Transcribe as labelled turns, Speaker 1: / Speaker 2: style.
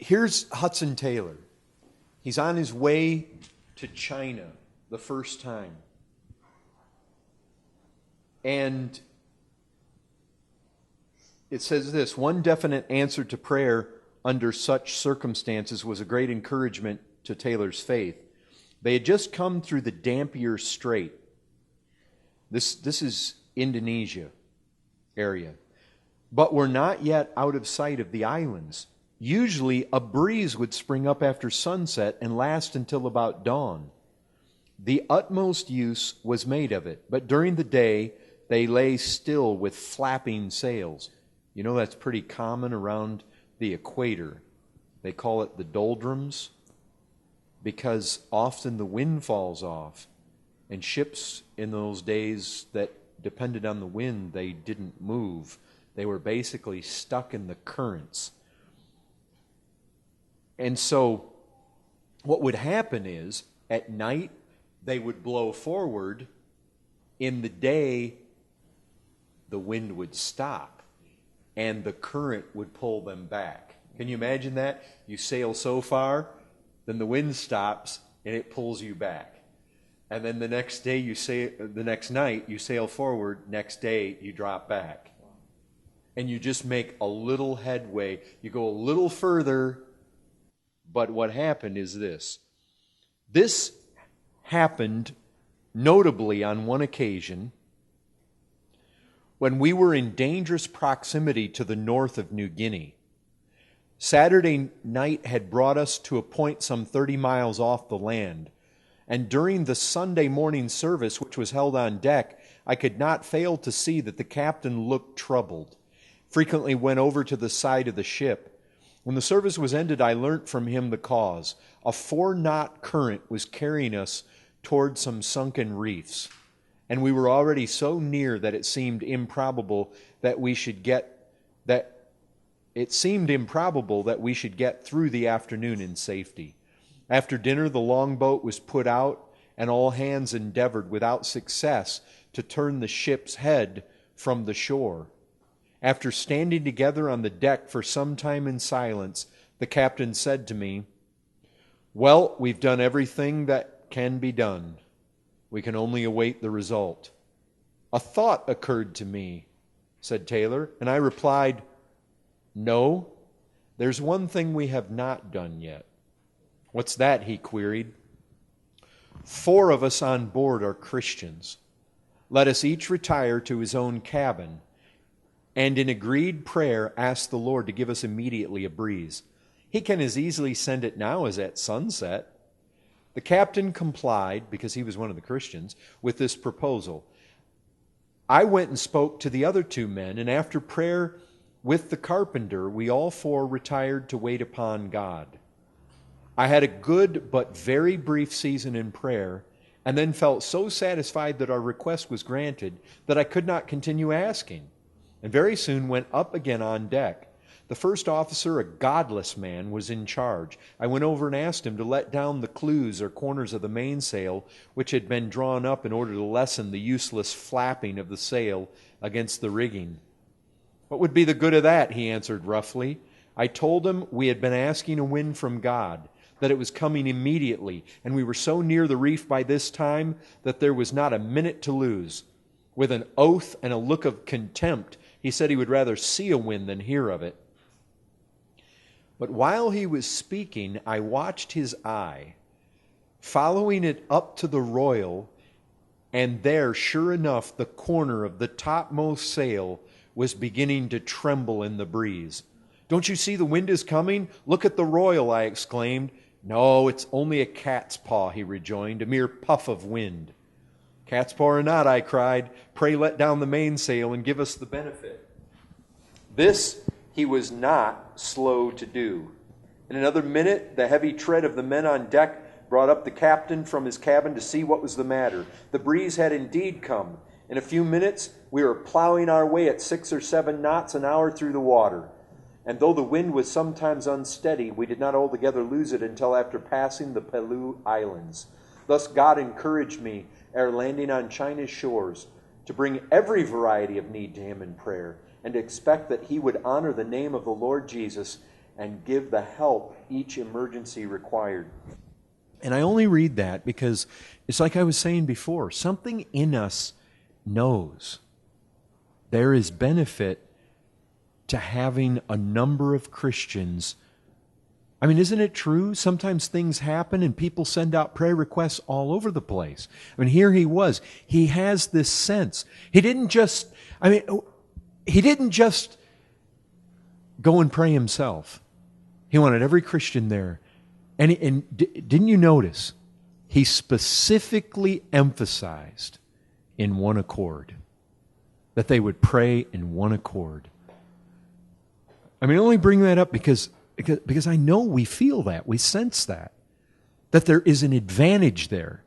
Speaker 1: Here's Hudson Taylor. He's on his way to China the first time. And it says this: one definite answer to prayer under such circumstances was a great encouragement to Taylor's faith. They had just come through the Dampier Strait. This is Indonesia area. But were not yet out of sight of the islands. Usually a breeze would spring up after sunset and last until about dawn. The utmost use was made of it, but during the day they lay still with flapping sails. You know that's pretty common around the equator. They call it the doldrums because often the wind falls off, and ships in those days that depended on the wind, they didn't move. They were basically stuck in the currents. And so what would happen is at night they would blow forward. In the day the wind would stop and the current would pull them back. Can you imagine that? You sail so far, then the wind stops and it pulls you back. And then the next night you sail forward, next day you drop back. And you just make a little headway. You go a little further, but what happened is this. This happened notably on one occasion when we were in dangerous proximity to the north of New Guinea. Saturday night had brought us to a point some 30 miles off the land, and during the Sunday morning service, which was held on deck, I could not fail to see that the captain looked troubled. Frequently went over to the side of the ship. When the service was ended, I learnt from him the cause. A 4-knot current was carrying us toward some sunken reefs, and we were already so near that it seemed improbable that we should get through the afternoon in safety. After dinner, the longboat was put out, and all hands endeavored without success to turn the ship's head from the shore. After standing together on the deck for some time in silence, the captain said to me, "Well, we've done everything that can be done. We can only await the result." "A thought occurred to me," said Taylor, and I replied, "No, there's one thing we have not done yet." "What's that?" he queried. 4 of us on board are Christians. Let us each retire to his own cabin, and in agreed prayer ask the Lord to give us immediately a breeze. He can as easily send it now as at sunset. The captain complied, because he was one of the Christians, with this proposal. I went and spoke to the other 2 men, and after prayer with the carpenter, we all 4 retired to wait upon God. I had a good but very brief season in prayer, and then felt so satisfied that our request was granted that I could not continue asking, and very soon went up again on deck. The first officer, a godless man, was in charge. I went over and asked him to let down the clews or corners of the mainsail, which had been drawn up in order to lessen the useless flapping of the sail against the rigging. "What would be the good of that?" he answered roughly. I told him we had been asking a wind from God, that it was coming immediately, and we were so near the reef by this time that there was not a minute to lose. With an oath and a look of contempt, he said he would rather see a wind than hear of it. But while he was speaking, I watched his eye, following it up to the royal, and there, sure enough, the corner of the topmost sail was beginning to tremble in the breeze. "Don't you see the wind is coming? Look at the royal," I exclaimed. "No, it's only a cat's paw," he rejoined, "a mere puff of wind." "Cat's paw or not," I cried, "pray let down the mainsail and give us the benefit." This he was not slow to do. In another minute, the heavy tread of the men on deck brought up the captain from his cabin to see what was the matter. The breeze had indeed come. In a few minutes, we were plowing our way at 6 or 7 knots an hour through the water. And though the wind was sometimes unsteady, we did not altogether lose it until after passing the Pelew Islands. Thus God encouraged me, ere landing on China's shores, to bring every variety of need to him in prayer, and to expect that he would honor the name of the Lord Jesus, and give the help each emergency required. And I only read that because it's like I was saying before, something in us knows there is benefit to having a number of Christians. I mean, isn't it true? Sometimes things happen and people send out prayer requests all over the place. I mean, here he was. He has this sense. He didn't just go and pray himself. He wanted every Christian there. And didn't you notice? He specifically emphasized in one accord, that they would pray in one accord. I mean, I only bring that up because I know we feel that, we sense that there is an advantage there.